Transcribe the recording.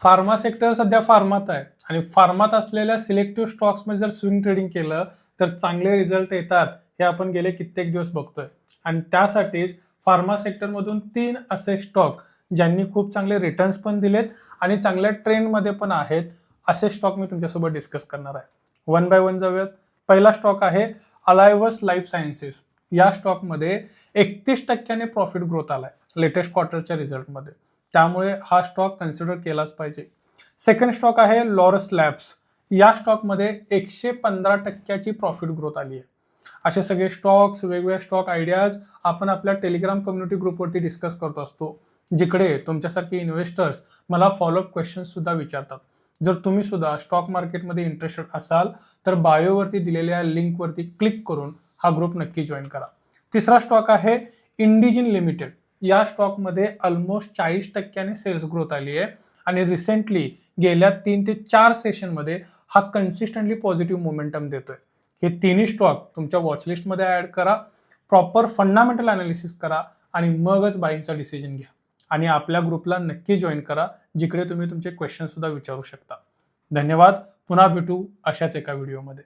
Pharma sector सध्या फार्मात आहे आणि फार्मात असलेल्या सिलेक्टिव्ह स्टॉक्समध्ये जर स्विंग ट्रेडिंग केलं तर चांगले रिझल्ट येतात हे आपण गेले कित्येक दिवस बघतोय. आणि त्यासाठीच फार्मा सेक्टरमधून 3 असे स्टॉक ज्यांनी खूप चांगले रिटर्न्स पण दिलेत आणि चांगल्या ट्रेंडमध्ये पण आहेत असे स्टॉक मी तुमच्यासोबत डिस्कस करणार आहे. वन बाय वन जाऊयात. पहिला स्टॉक आहे अलायव्हस लाईफ सायन्सेस. या स्टॉकमध्ये 31% प्रॉफिट ग्रोथ आलाय लेटेस्ट क्वार्टरच्या रिझल्टमध्ये, त्यामुळे हा स्टॉक कन्सिडर केलाच पाहिजे. सेकंड स्टॉक आहे लॉरस लॅब्स. या स्टॉकमध्ये 115% प्रॉफिट ग्रोथ आली आहे. असे सगळे स्टॉक्स, वेगवेगळे स्टॉक आयडियाज आपण आपल्या टेलिग्राम कम्युनिटी ग्रुपवरती डिस्कस करत असतो, जिकडे तुमच्यासारखे इन्व्हेस्टर्स मला फॉलोअप क्वेश्चन्स सुद्धा विचारतात. जर तुम्ही सुद्धा स्टॉक मार्केटमध्ये इंटरेस्टेड असाल तर बायोवरती दिलेल्या लिंकवरती क्लिक करून हा ग्रुप नक्की जॉईन करा. तिसरा स्टॉक आहे इंडिजिन लिमिटेड. या स्टॉकमध्ये ऑलमोस्ट 40% सेल्स ग्रोथ आली आहे आणि रिसेंटली गेल्या 3 ते 4 सेशनमध्ये हा कन्सिस्टंटली पॉझिटिव्ह मोमेंटम देतोय. हे तिन्ही स्टॉक तुमच्या वॉचलिस्टमध्ये ऍड करा, प्रॉपर फंडामेंटल अनालिसिस करा आणि मगच बाईंगचा डिसिजन घ्या. आणि आपल्या ग्रुपला नक्की जॉईन करा, जिकडे तुम्ही तुमचे क्वेश्चन सुद्धा विचारू शकता. धन्यवाद. पुन्हा भेटू अशाच एका व्हिडिओमध्ये.